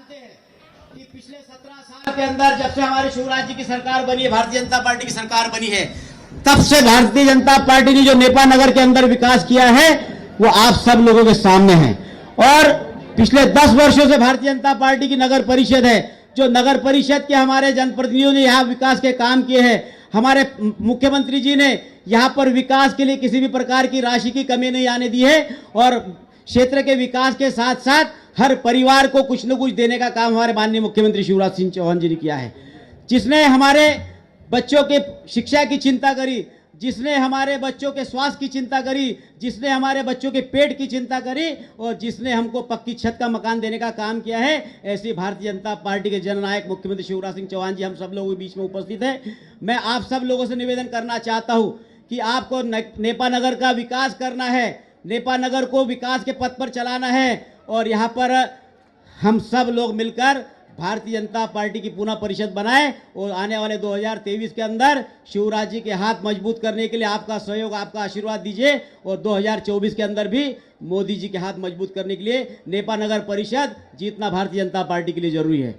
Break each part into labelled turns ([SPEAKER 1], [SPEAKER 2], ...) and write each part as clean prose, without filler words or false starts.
[SPEAKER 1] जानते हैं कि पिछले 17 साल के अंदर जब से हमारे शिवराज जी की सरकार बनी है, भारतीय जनता पार्टी की सरकार बनी है, तब से भारतीय जनता पार्टी ने जो नेपा नगर के अंदर विकास किया है वो आप सब लोगों के सामने है। और पिछले 10 वर्षों से भारतीय जनता पार्टी की नगर परिषद है, जो नगर परिषद के हमारे जनप्रतिनिधियों ने यहाँ विकास के काम किए हैं। हमारे मुख्यमंत्री जी ने यहाँ पर विकास के लिए किसी भी प्रकार की राशि की कमी नहीं आने दी है और क्षेत्र के विकास के साथ साथ हर परिवार को कुछ न कुछ देने का काम हमारे माननीय मुख्यमंत्री शिवराज सिंह चौहान जी ने किया है, जिसने हमारे बच्चों के शिक्षा की चिंता करी, जिसने हमारे बच्चों के स्वास्थ्य की चिंता करी, जिसने हमारे बच्चों के पेट की चिंता करी और जिसने हमको पक्की छत का मकान देने का काम किया है। ऐसी भारतीय जनता पार्टी के जननायक मुख्यमंत्री शिवराज सिंह चौहान जी हम सब लोगों के बीच में उपस्थित है। मैं आप सब लोगों से निवेदन करना चाहता हूं कि आपको नेपा नगर का विकास करना है, नेपा नगर को विकास के पथ पर चलाना है और यहाँ पर हम सब लोग मिलकर भारतीय जनता पार्टी की पुनः परिषद बनाए और आने वाले 2023 के अंदर शिवराज जी के हाथ मजबूत करने के लिए आपका सहयोग, आपका आशीर्वाद दीजिए और 2024 के अंदर भी मोदी जी के हाथ मजबूत करने के लिए नेपा नगर परिषद जीतना भारतीय जनता पार्टी के लिए जरूरी है।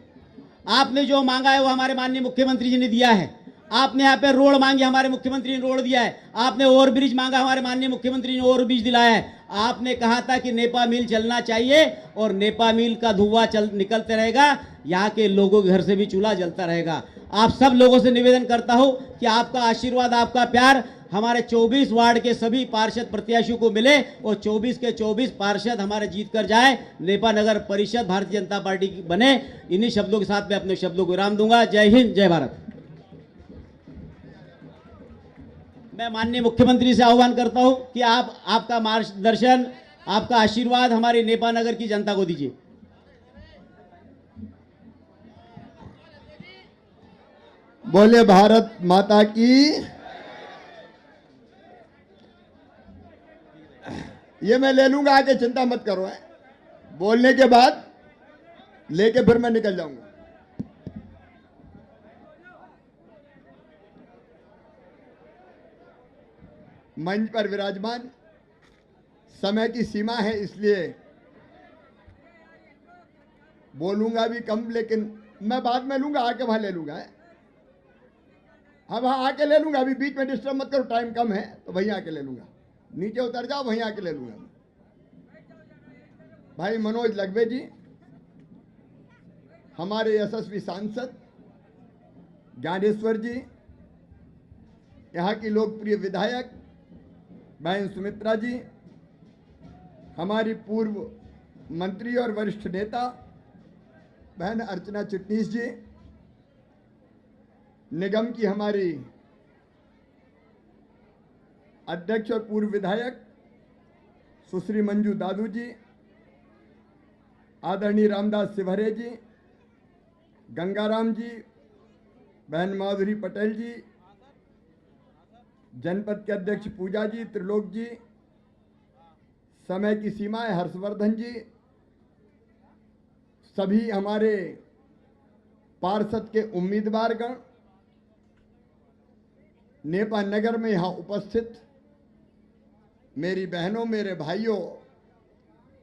[SPEAKER 1] आपने जो मांगा है वो हमारे माननीय मुख्यमंत्री जी ने दिया है। आपने यहाँ पे रोड मांगी, हमारे मुख्यमंत्री ने रोड दिया है। आपने ओवरब्रिज मांगा, हमारे माननीय मुख्यमंत्री ने ओवरब्रिज दिलाया है। आपने कहा था कि नेपा मिल चलना चाहिए और नेपा मिल का धुआं निकलते रहेगा, यहाँ के लोगों के घर से भी चूल्हा जलता रहेगा। आप सब लोगों से निवेदन करता हूँ कि आपका आशीर्वाद, आपका प्यार हमारे 24 वार्ड के सभी पार्षद प्रत्याशियों को मिले और 24 के 24 पार्षद हमारे जीत कर जाए, नेपा नगर परिषद भारतीय जनता पार्टी की बने। इन्हीं शब्दों के साथ मैं अपने शब्दों को विराम दूंगा। जय हिंद, जय भारत। मैं माननीय मुख्यमंत्री से आह्वान करता हूं कि आपका मार्गदर्शन, आपका आशीर्वाद हमारी नेपा नगर की जनता को दीजिए।
[SPEAKER 2] बोले भारत माता की। ये मैं ले लूंगा, आगे चिंता मत करो है। बोलने के बाद लेके फिर मैं निकल जाऊंगा। मंच पर विराजमान, समय की सीमा है इसलिए बोलूंगा भी कम, लेकिन मैं बाद में लूंगा, आके वहां ले लूंगा। हाँ वहां आके ले लूंगा, अभी बीच में डिस्टर्ब मत करो, टाइम कम है तो वहीं आके ले लूंगा। नीचे उतर जाओ, वहीं आके ले लूंगा। भाई मनोज लगवे जी, हमारे यशस्वी सांसद, ज्ञानेश्वर जी, यहाँ की लोकप्रिय विधायक बहन सुमित्रा जी, हमारी पूर्व मंत्री और वरिष्ठ नेता बहन अर्चना चिटनीस जी, निगम की हमारी अध्यक्ष और पूर्व विधायक सुश्री मंजू दादू जी, आदरणीय रामदास सिवहरे जी, गंगाराम जी, बहन माधुरी पटेल जी, जनपद के अध्यक्ष पूजा जी, त्रिलोक जी, समय की सीमा है हर्षवर्धन जी, सभी हमारे पार्षद के उम्मीदवारगण, नेपा नगर में यहाँ उपस्थित मेरी बहनों, मेरे भाइयों,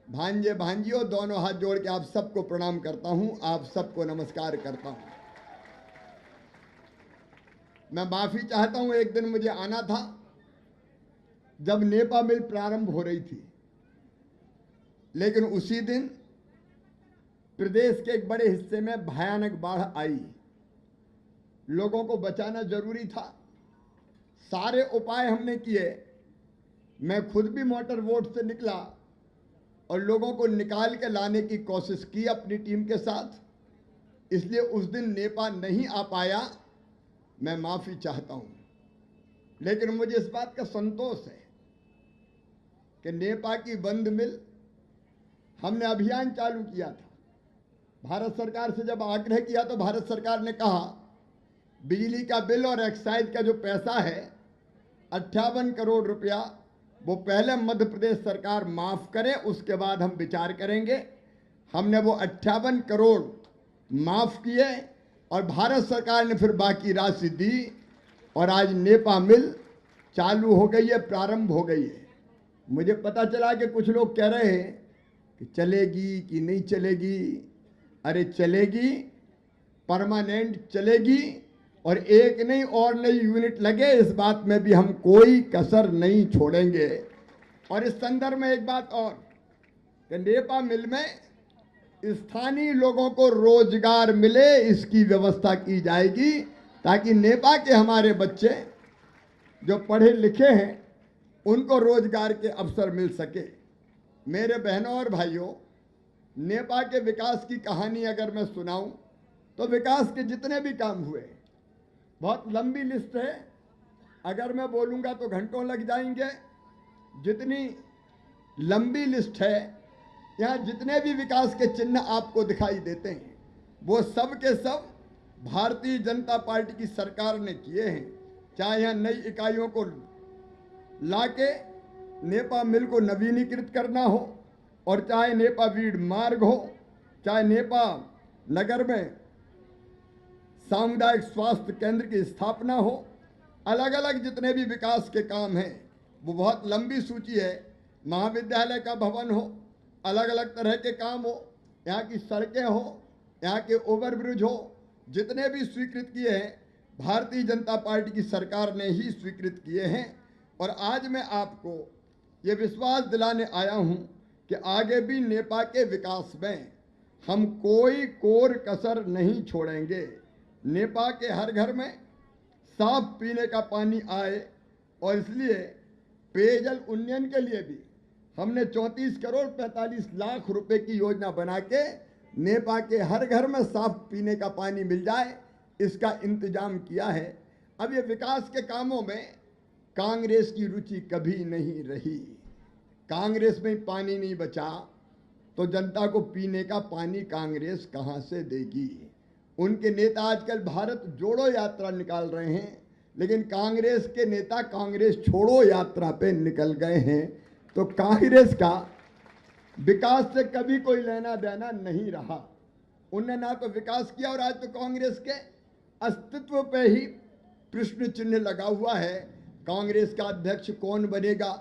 [SPEAKER 2] भांजे भांजियों, दोनों हाथ जोड़ के आप सबको प्रणाम करता हूं, आप सबको नमस्कार करता हूं। मैं माफी चाहता हूं, एक दिन मुझे आना था जब नेपा मिल प्रारंभ हो रही थी, लेकिन उसी दिन प्रदेश के एक बड़े हिस्से में भयानक बाढ़ आई। लोगों को बचाना जरूरी था, सारे उपाय हमने किए। मैं खुद भी मोटर बोट से निकला और लोगों को निकाल के लाने की कोशिश की अपनी टीम के साथ, इसलिए उस दिन नेपा नहीं आ पाया। मैं माफी चाहता हूं, लेकिन मुझे इस बात का संतोष है कि नेपा की बंद मिल हमने अभियान चालू किया था। भारत सरकार से जब आग्रह किया तो भारत सरकार ने कहा बिजली का बिल और एक्साइज का जो पैसा है 58 करोड़ रुपया, वो पहले मध्य प्रदेश सरकार माफ करे, उसके बाद हम विचार करेंगे। हमने वो 58 करोड़ माफ किए और भारत सरकार ने फिर बाकी राशि दी और आज नेपा मिल चालू हो गई है, प्रारंभ हो गई है। मुझे पता चला कि कुछ लोग कह रहे हैं कि चलेगी कि नहीं चलेगी। अरे चलेगी, परमानेंट चलेगी, और एक नहीं और नई यूनिट लगे इस बात में भी हम कोई कसर नहीं छोड़ेंगे। और इस संदर्भ में एक बात और कि नेपा मिल में स्थानीय लोगों को रोजगार मिले, इसकी व्यवस्था की जाएगी ताकि नेपा के हमारे बच्चे जो पढ़े लिखे हैं उनको रोजगार के अवसर मिल सके। मेरे बहनों और भाइयों, नेपा के विकास की कहानी अगर मैं सुनाऊं तो विकास के जितने भी काम हुए, बहुत लंबी लिस्ट है, अगर मैं बोलूंगा तो घंटों लग जाएंगे। जितनी लंबी लिस्ट है, यहाँ जितने भी विकास के चिन्ह आपको दिखाई देते हैं वो सब के सब भारतीय जनता पार्टी की सरकार ने किए हैं। चाहे यहाँ नई इकाइयों को लाके नेपा मिल को नवीनीकृत करना हो, और चाहे नेपा वीड मार्ग हो, चाहे नेपा नगर में सामुदायिक स्वास्थ्य केंद्र की स्थापना हो, अलग अलग जितने भी विकास के काम हैं वो बहुत लंबी सूची है। महाविद्यालय का भवन हो, अलग अलग तरह के काम हो, यहाँ की सड़कें हो, यहाँ के ओवरब्रिज हो, जितने भी स्वीकृत किए हैं भारतीय जनता पार्टी की सरकार ने ही स्वीकृत किए हैं। और आज मैं आपको ये विश्वास दिलाने आया हूँ कि आगे भी नेपा के विकास में हम कोई कोर कसर नहीं छोड़ेंगे। नेपा के हर घर में साफ पीने का पानी आए, और इसलिए पेयजल उन्नयन के लिए भी हमने 34 करोड़ 45 लाख रुपए की योजना बना के नेपा के हर घर में साफ पीने का पानी मिल जाए, इसका इंतजाम किया है। अब ये विकास के कामों में कांग्रेस की रुचि कभी नहीं रही। कांग्रेस में पानी नहीं बचा तो जनता को पीने का पानी कांग्रेस कहां से देगी। उनके नेता आजकल भारत जोड़ो यात्रा निकाल रहे हैं, लेकिन कांग्रेस के नेता कांग्रेस छोड़ो यात्रा पे निकल गए हैं। तो कांग्रेस का विकास से कभी कोई लेना देना नहीं रहा। उनने ना तो विकास किया, और आज तो कांग्रेस के अस्तित्व पे ही प्रश्न चिन्ह लगा हुआ है। कांग्रेस का अध्यक्ष कौन बनेगा,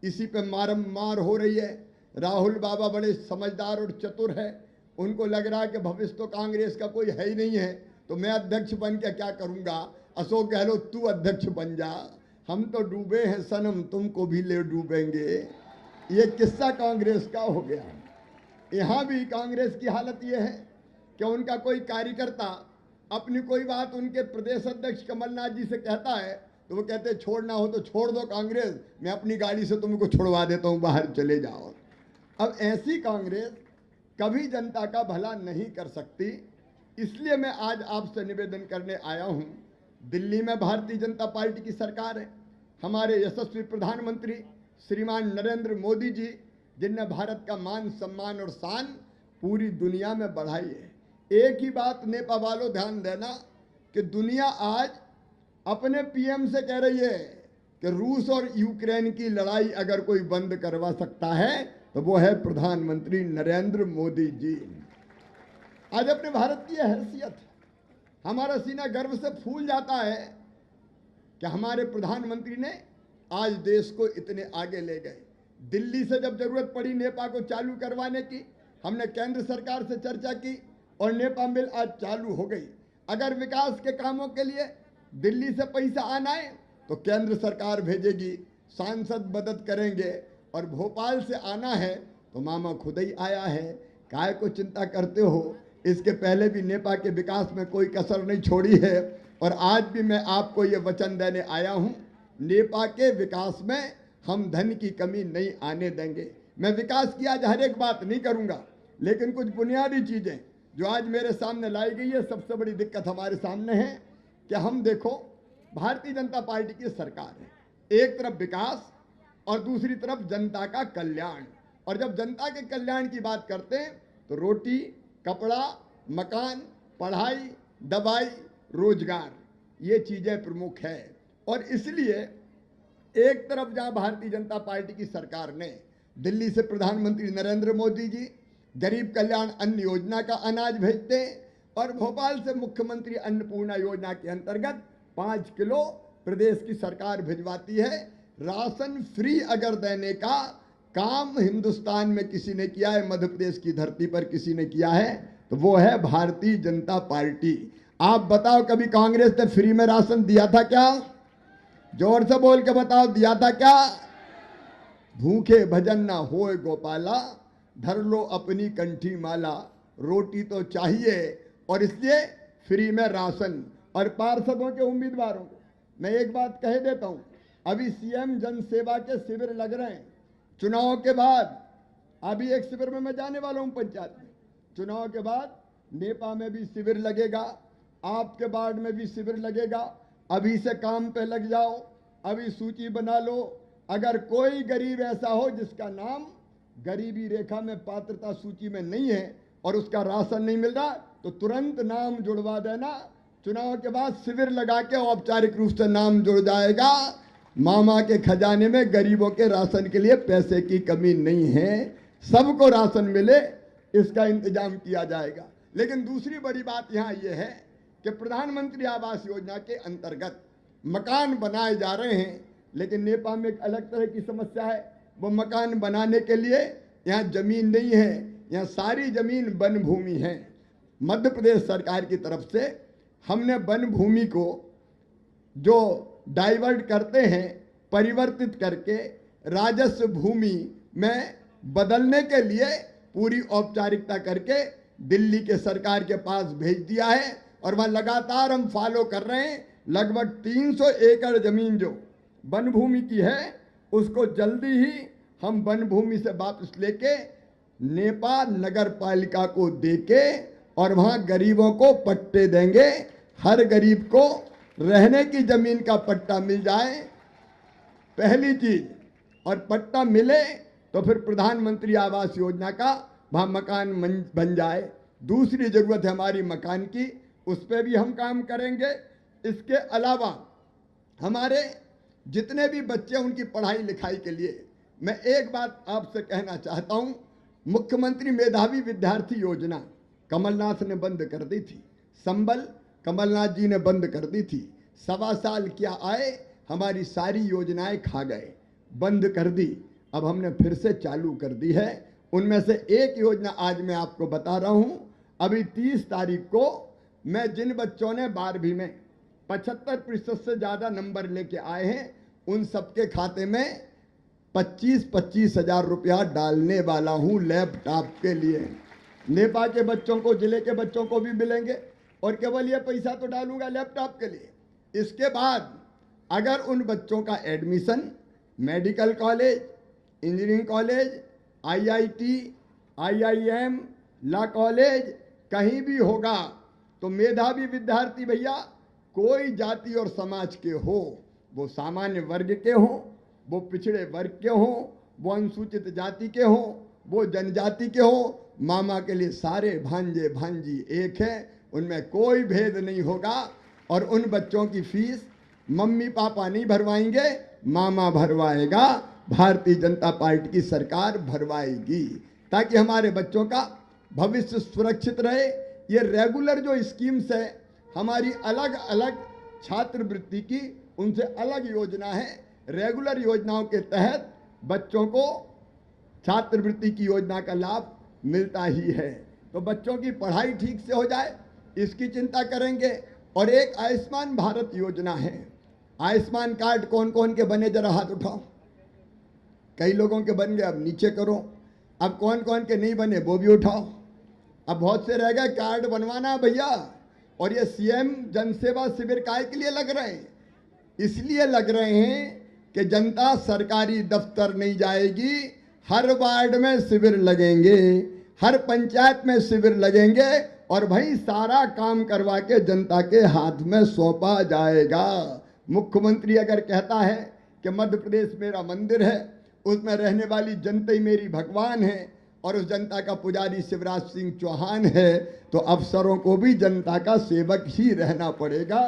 [SPEAKER 2] इसी पे मारमार हो रही है। राहुल बाबा बड़े समझदार और चतुर है, उनको लग रहा है कि भविष्य तो कांग्रेस का कोई है ही नहीं है, तो मैं अध्यक्ष बन के क्या करूंगा। अशोक गहलोत तू अध्यक्ष बन जा, हम तो डूबे हैं सनम, तुमको भी ले डूबेंगे। ये किस्सा कांग्रेस का हो गया। यहाँ भी कांग्रेस की हालत ये है कि उनका कोई कार्यकर्ता अपनी कोई बात उनके प्रदेश अध्यक्ष कमलनाथ जी से कहता है तो वो कहते हैं छोड़ना हो तो छोड़ दो कांग्रेस, मैं अपनी गाड़ी से तुमको छुड़वा देता हूँ, बाहर चले जाओ। अब ऐसी कांग्रेस कभी जनता का भला नहीं कर सकती। इसलिए मैं आज आपसे निवेदन करने आया हूँ। दिल्ली में भारतीय जनता पार्टी की सरकार है, हमारे यशस्वी प्रधानमंत्री श्रीमान नरेंद्र मोदी जी, जिनने भारत का मान सम्मान और शान पूरी दुनिया में बढ़ाई है। एक ही बात नेपा वालों ध्यान देना कि दुनिया आज अपने पीएम से कह रही है कि रूस और यूक्रेन की लड़ाई अगर कोई बंद करवा सकता है तो वो है प्रधानमंत्री नरेंद्र मोदी जी। आज अपने भारत की हैसियत, हमारा सीना गर्व से फूल जाता है कि हमारे प्रधानमंत्री ने आज देश को इतने आगे ले गए। दिल्ली से जब जरूरत पड़ी नेपा को चालू करवाने की, हमने केंद्र सरकार से चर्चा की और नेपा मिल आज चालू हो गई। अगर विकास के कामों के लिए दिल्ली से पैसा आना है तो केंद्र सरकार भेजेगी, सांसद मदद करेंगे, और भोपाल से आना है तो मामा खुद ही आया है, काय को चिंता करते हो। इसके पहले भी नेपा के विकास में कोई कसर नहीं छोड़ी है, और आज भी मैं आपको ये वचन देने आया हूँ, नेपा के विकास में हम धन की कमी नहीं आने देंगे। मैं विकास की आज हर एक बात नहीं करूँगा, लेकिन कुछ बुनियादी चीज़ें जो आज मेरे सामने लाई गई है, सबसे बड़ी दिक्कत हमारे सामने है कि हम देखो भारतीय जनता पार्टी की सरकार है, एक तरफ विकास और दूसरी तरफ जनता का कल्याण। और जब जनता के कल्याण की बात करते हैं तो रोटी, कपड़ा, मकान, पढ़ाई, दवाई, रोजगार, ये चीज़ें प्रमुख है। और इसलिए एक तरफ जहां भारतीय जनता पार्टी की सरकार ने दिल्ली से प्रधानमंत्री नरेंद्र मोदी जी गरीब कल्याण अन्न योजना का अनाज भेजते हैं, और भोपाल से मुख्यमंत्री अन्नपूर्णा योजना के अंतर्गत 5 किलो प्रदेश की सरकार भिजवाती है। राशन फ्री अगर देने का काम हिंदुस्तान में किसी ने किया है, मध्य प्रदेश की धरती पर किसी ने किया है तो वो है भारतीय जनता पार्टी। आप बताओ, कभी कांग्रेस ने फ्री में राशन दिया था क्या? जोर से बोल के बताओ, दिया था क्या? भूखे भजन ना होए गोपाला, धर लो अपनी कंठी माला। रोटी तो चाहिए, और इसलिए फ्री में राशन। और पार्षदों के उम्मीदवारों को मैं एक बात कह देता हूं, अभी सीएम जन सेवा के शिविर लग रहे हैं चुनाव के बाद। अभी एक शिविर में मैं जाने वाला हूं पंचायत में। चुनाव के बाद नेपा में भी शिविर लगेगा, आपके वार्ड में भी शिविर लगेगा। अभी से काम पे लग जाओ, अभी सूची बना लो। अगर कोई गरीब ऐसा हो जिसका नाम गरीबी रेखा में पात्रता सूची में नहीं है और उसका राशन नहीं मिल रहा, तो तुरंत नाम जुड़वा देना। चुनाव के बाद शिविर लगा के औपचारिक रूप से नाम जुड़ जाएगा। मामा के खजाने में गरीबों के राशन के लिए पैसे की कमी नहीं है, सबको राशन मिले, इसका इंतजाम किया जाएगा। लेकिन दूसरी बड़ी बात यहाँ ये है कि प्रधानमंत्री आवास योजना के अंतर्गत मकान बनाए जा रहे हैं, लेकिन नेपाल में एक अलग तरह की समस्या है। वो मकान बनाने के लिए यहाँ जमीन नहीं है, यहाँ सारी जमीन वन भूमि है। मध्य प्रदेश सरकार की तरफ से हमने वन भूमि को जो डाइवर्ट करते हैं, परिवर्तित करके राजस्व भूमि में बदलने के लिए पूरी औपचारिकता करके दिल्ली के सरकार के पास भेज दिया है, और वह लगातार हम फॉलो कर रहे हैं। लगभग 300 एकड़ जमीन जो वन भूमि की है, उसको जल्दी ही हम वन भूमि से वापस लेके नेपा नगर पालिका को देके और वहां गरीबों को पट्टे देंगे। हर गरीब को रहने की जमीन का पट्टा मिल जाए, पहली चीज, और पट्टा मिले तो फिर प्रधानमंत्री आवास योजना का वहां मकान बन जाए। दूसरी जरूरत है हमारी मकान की, उस पर भी हम काम करेंगे। इसके अलावा हमारे जितने भी बच्चे, उनकी पढ़ाई लिखाई के लिए मैं एक बात आपसे कहना चाहता हूं। मुख्यमंत्री मेधावी विद्यार्थी योजना कमलनाथ ने बंद कर दी थी, संबल कमलनाथ जी ने बंद कर दी थी। 1.25 साल क्या आए, हमारी सारी योजनाएं खा गए, बंद कर दी। अब हमने फिर से चालू कर दी है। उनमें से एक योजना आज मैं आपको बता रहा हूं। अभी 30 तारीख को मैं जिन बच्चों ने 12वीं में 75% से ज़्यादा नंबर लेके आए हैं, उन सबके खाते में 25-25 हजार रुपया डालने वाला हूं लैपटॉप के लिए। नेपाल के बच्चों को, जिले के बच्चों को भी मिलेंगे, और केवल ये पैसा तो डालूंगा लैपटॉप के लिए। इसके बाद अगर उन बच्चों का admission medical college, engineering college, IIT, IIM, law college कहीं भी होगा, तो मेधावी विद्यार्थी भैया कोई जाति और समाज के हो, वो सामान्य वर्ग के हों, वो पिछड़े वर्ग के हों, वो अनुसूचित जाति के हों, वो जनजाति के हों, मामा के लिए सारे भांजे भांजी एक है, उनमें कोई भेद नहीं होगा। और उन बच्चों की फीस मम्मी पापा नहीं भरवाएंगे, मामा भरवाएगा, भारतीय जनता पार्टी की सरकार भरवाएगी, ताकि हमारे बच्चों का भविष्य सुरक्षित रहे। ये रेगुलर जो स्कीम्स है हमारी, अलग अलग छात्रवृत्ति की उनसे अलग योजना है। रेगुलर योजनाओं के तहत बच्चों को छात्रवृत्ति की योजना का लाभ मिलता ही है। तो बच्चों की पढ़ाई ठीक से हो जाए, इसकी चिंता करेंगे। और एक आयुष्मान भारत योजना है। आयुष्मान कार्ड कौन कौन के बने, जरा हाथ उठाओ। कई लोगों के बन गए, अब नीचे करो। अब कौन कौन के नहीं बने वो भी उठाओ। अब बहुत से रह गए कार्ड बनवाना भैया। और ये सीएम जनसेवा शिविर काय के लिए लग रहे हैं? इसलिए लग रहे हैं कि जनता सरकारी दफ्तर नहीं जाएगी, हर वार्ड में शिविर लगेंगे, हर पंचायत में शिविर लगेंगे, और भाई सारा काम करवा के जनता के हाथ में सौंपा जाएगा। मुख्यमंत्री अगर कहता है कि मध्य प्रदेश मेरा मंदिर है, उसमें रहने वाली जनता ही मेरी भगवान है, और उस जनता का पुजारी शिवराज सिंह चौहान है, तो अफसरों को भी जनता का सेवक ही रहना पड़ेगा।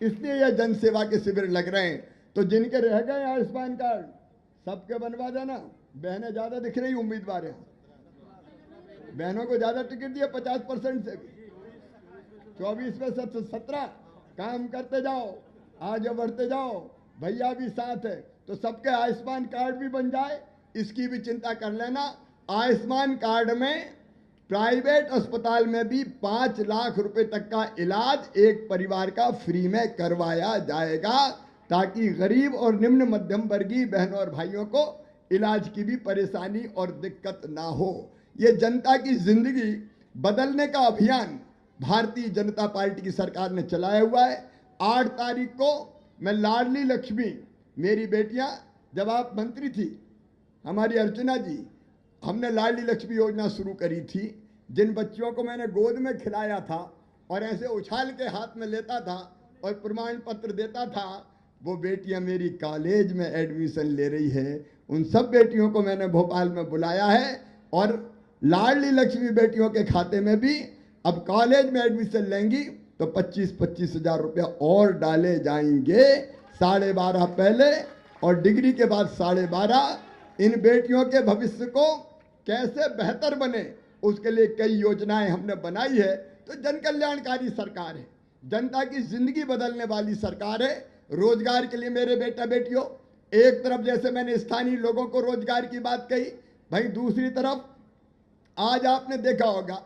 [SPEAKER 2] इसलिए यह जनसेवा के शिविर लग रहे हैं। तो जिनके रह गए आयुष्मान कार्ड सबके बनवा देना। बहनें ज्यादा दिख रही उम्मीदवार हैं, बहनों को ज्यादा टिकट दिया 50% से भी। 24 में 17 काम करते जाओ, आगे बढ़ते जाओ, भैया भी साथ है, तो सबके आयुष्मान कार्ड भी बन जाए, इसकी भी चिंता कर लेना। आयुष्मान कार्ड में प्राइवेट अस्पताल में भी 5 लाख रुपए तक का इलाज एक परिवार का फ्री में करवाया जाएगा, ताकि गरीब और निम्न मध्यम वर्गीय बहनों और भाइयों को इलाज की भी परेशानी और दिक्कत ना हो। ये जनता की जिंदगी बदलने का अभियान भारतीय जनता पार्टी की सरकार ने चलाया हुआ है। 8 तारीख को मैं लाडली लक्ष्मी, मेरी बेटियां जब आप मंत्री थी, हमारी अर्चना जी, हमने लाडली लक्ष्मी योजना शुरू करी थी। जिन बच्चियों को मैंने गोद में खिलाया था और ऐसे उछाल के हाथ में लेता था और प्रमाण पत्र देता था, वो बेटियां मेरी कॉलेज में एडमिशन ले रही है। उन सब बेटियों को मैंने भोपाल में बुलाया है और लाडली लक्ष्मी बेटियों के खाते में भी अब कॉलेज में एडमिशन लेंगी तो 25-25 हजार रुपया और डाले जाएंगे। 12.5 पहले और डिग्री के बाद 12.5। इन बेटियों के भविष्य को कैसे बेहतर बने, उसके लिए कई योजनाएं हमने बनाई है। तो जन कल्याणकारी सरकार है, जनता की जिंदगी बदलने वाली सरकार है। रोजगार के लिए मेरे बेटा बेटियों, एक तरफ जैसे मैंने स्थानीय लोगों को रोजगार की बात कही, भाई दूसरी तरफ आज आपने देखा होगा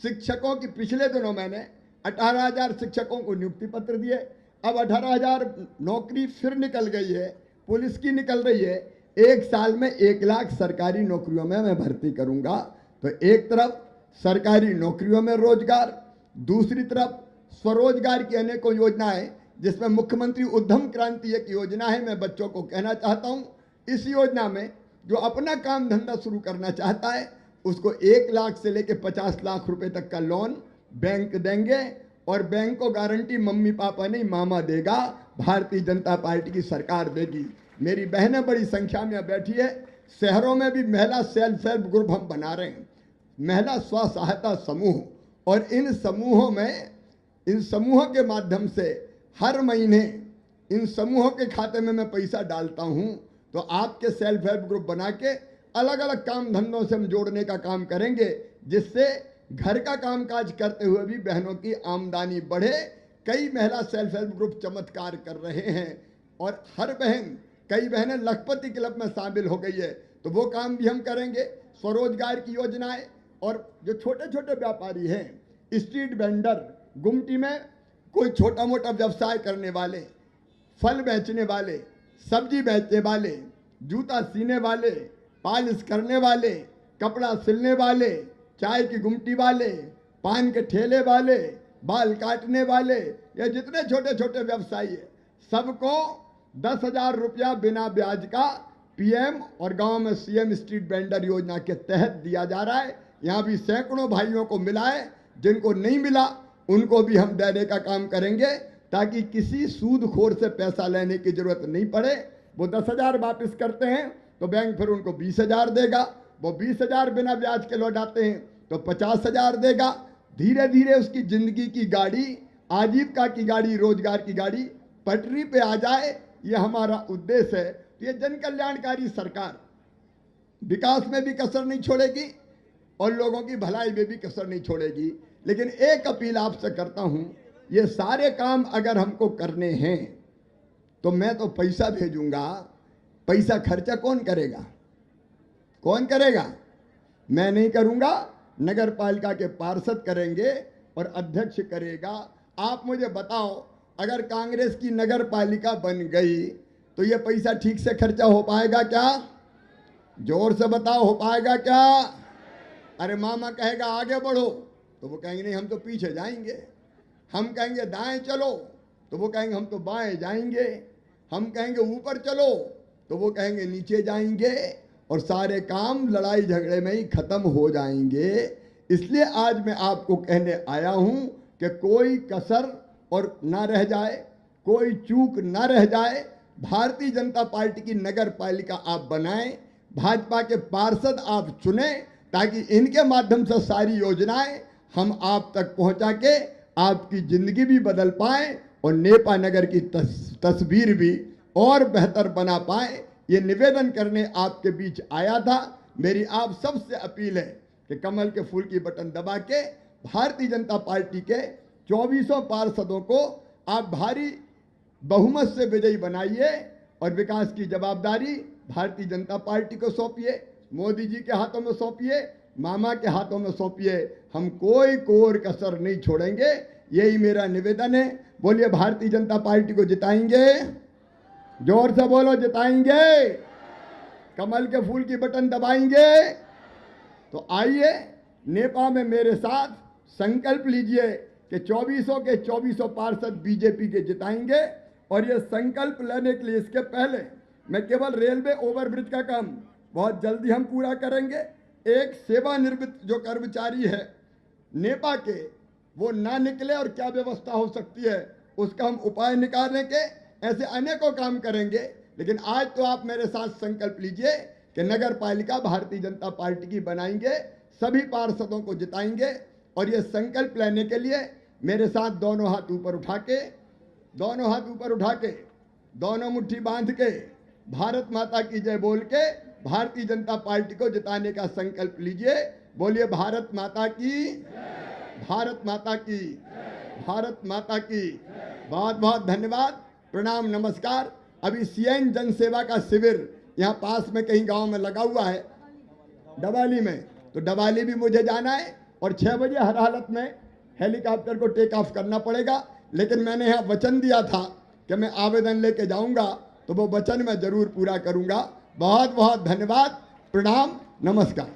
[SPEAKER 2] शिक्षकों की, पिछले दिनों मैंने 18,000 शिक्षकों को नियुक्ति पत्र दिए। अब 18,000 नौकरी फिर निकल गई है, पुलिस की निकल रही है। 1 साल में 1 लाख सरकारी नौकरियों में मैं भर्ती करूंगा। तो एक तरफ सरकारी नौकरियों में रोजगार, दूसरी तरफ स्वरोजगार की अनेकों योजनाएं, जिसमें मुख्यमंत्री उद्यम क्रांति एक योजना है। मैं बच्चों को कहना चाहता हूं, इस योजना में जो अपना काम धंधा शुरू करना चाहता है उसको 1 लाख से लेकर 50 लाख रुपए तक का लोन बैंक देंगे और बैंक को गारंटी मम्मी पापा नहीं मामा देगा, भारतीय जनता पार्टी की सरकार देगी। मेरी बहनें बड़ी संख्या में बैठी है। शहरों में भी महिला सेल्फ हेल्प ग्रुप हम बना रहे हैं, महिला स्व सहायता समूह, और इन समूहों के माध्यम से हर महीने इन समूहों के खाते में मैं पैसा डालता हूं। तो आपके सेल्फ हेल्प ग्रुप बना के अलग अलग काम धंधों से हम जोड़ने का काम करेंगे, जिससे घर का कामकाज करते हुए भी बहनों की आमदनी बढ़े। कई महिला सेल्फ हेल्प ग्रुप चमत्कार कर रहे हैं और हर बहन, कई बहनें लखपति क्लब में शामिल हो गई है, तो वो काम भी हम करेंगे। स्वरोजगार की योजनाएं, और जो छोटे छोटे व्यापारी हैं, स्ट्रीट वेंडर, गुमटी में कोई छोटा मोटा व्यवसाय करने वाले, फल बेचने वाले, सब्जी बेचने वाले, जूता सीने वाले, पॉलिश करने वाले, कपड़ा सिलने वाले, चाय की गुमटी वाले, पान के ठेले वाले, बाल काटने वाले, या जितने छोटे छोटे व्यवसायी है, सबको 10,000 रुपया बिना ब्याज का पीएम और गांव में सीएम स्ट्रीट वेंडर योजना के तहत दिया जा रहा है। यहाँ भी सैकड़ों भाइयों को मिला है, जिनको नहीं मिला उनको भी हम देने का काम करेंगे, ताकि किसी सूदखोर से पैसा लेने की जरूरत नहीं पड़े। वो 10,000 वापस करते हैं तो बैंक फिर उनको 20,000 देगा, वो 20,000 बिना ब्याज के लौटाते हैं तो 50,000 देगा। धीरे धीरे उसकी जिंदगी की गाड़ी, आजीविका की गाड़ी, रोजगार की गाड़ी पटरी पे आ जाए, ये हमारा उद्देश्य है। तो ये जन कल्याणकारी सरकार विकास में भी कसर नहीं छोड़ेगी और लोगों की भलाई में भी कसर नहीं छोड़ेगी। लेकिन एक अपील आपसे करता हूं, ये सारे काम अगर हमको करने हैं तो मैं तो पैसा भेजूंगा, पैसा खर्चा कौन करेगा? कौन करेगा? मैं नहीं करूंगा, नगर पालिका के पार्षद करेंगे और अध्यक्ष करेगा। आप मुझे बताओ, अगर कांग्रेस की नगर पालिका बन गई तो ये पैसा ठीक से खर्चा हो पाएगा क्या? जोर से बताओ, हो पाएगा क्या? अरे मामा कहेगा आगे बढ़ो तो वो कहेंगे नहीं हम तो पीछे जाएंगे। हम कहेंगे दाएं चलो तो वो कहेंगे हम तो बाएं जाएंगे। हम कहेंगे ऊपर चलो तो वो कहेंगे नीचे जाएंगे, और सारे काम लड़ाई झगड़े में ही खत्म हो जाएंगे। इसलिए आज मैं आपको कहने आया हूं कि कोई कसर और ना रह जाए, कोई चूक ना रह जाए। भारतीय जनता पार्टी की नगर पालिका आप बनाएं, भाजपा के पार्षद आप चुने, ताकि इनके माध्यम से सारी योजनाएं हम आप तक पहुंचा के आपकी जिंदगी भी बदल पाएं और नेपा नगर की तस्वीर भी और बेहतर बना पाएं। ये निवेदन करने आपके बीच आया था। मेरी आप सबसे अपील है कि कमल के फूल की बटन दबा के भारतीय जनता पार्टी के 24 पार्षदों को आप भारी बहुमत से विजयी बनाइए और विकास की जवाबदारी भारतीय जनता पार्टी को सौंपिए, मोदी जी के हाथों में सौंपिए, मामा के हाथों में सौंपिए, हम कोई कोर कसर नहीं छोड़ेंगे। यही मेरा निवेदन है। बोलिए भारतीय जनता पार्टी को जिताएंगे, जोर से बोलो जिताएंगे, कमल के फूल की बटन दबाएंगे। तो आइए नेपा में मेरे साथ संकल्प लीजिए कि 2400 के 2400 पार्षद बीजेपी के जिताएंगे। और ये संकल्प लेने के लिए इसके पहले मैं केवल रेलवे ओवरब्रिज का काम बहुत जल्दी हम पूरा करेंगे। एक सेवानिवृत्त जो कर्मचारी है नेपा के, वो ना निकले और क्या व्यवस्था हो सकती है उसका हम उपाय निकालने के, ऐसे अनेकों काम करेंगे। लेकिन आज तो आप मेरे साथ संकल्प लीजिए कि नगर पालिका भारतीय जनता पार्टी की बनाएंगे, सभी पार्षदों को जिताएंगे। और ये संकल्प लेने के लिए मेरे साथ दोनों हाथ ऊपर उठा के, दोनों हाथ ऊपर उठा के, दोनों मुट्ठी बांध के, भारत माता की जय बोल के भारतीय जनता पार्टी को जिताने का संकल्प लीजिए। बोलिए भारत माता की, भारत माता की, भारत माता की। बहुत बहुत धन्यवाद, प्रणाम, नमस्कार। अभी सीएन जन सेवा का शिविर यहाँ पास में कहीं गांव में लगा हुआ है डबाली में, तो डबाली भी मुझे जाना है और 6 बजे हर हालत में हेलीकॉप्टर को टेक ऑफ करना पड़ेगा। लेकिन मैंने यहाँ वचन दिया था कि मैं आवेदन लेके जाऊंगा, तो वो वचन मैं जरूर पूरा करूंगा। बहुत बहुत धन्यवाद, प्रणाम, नमस्कार।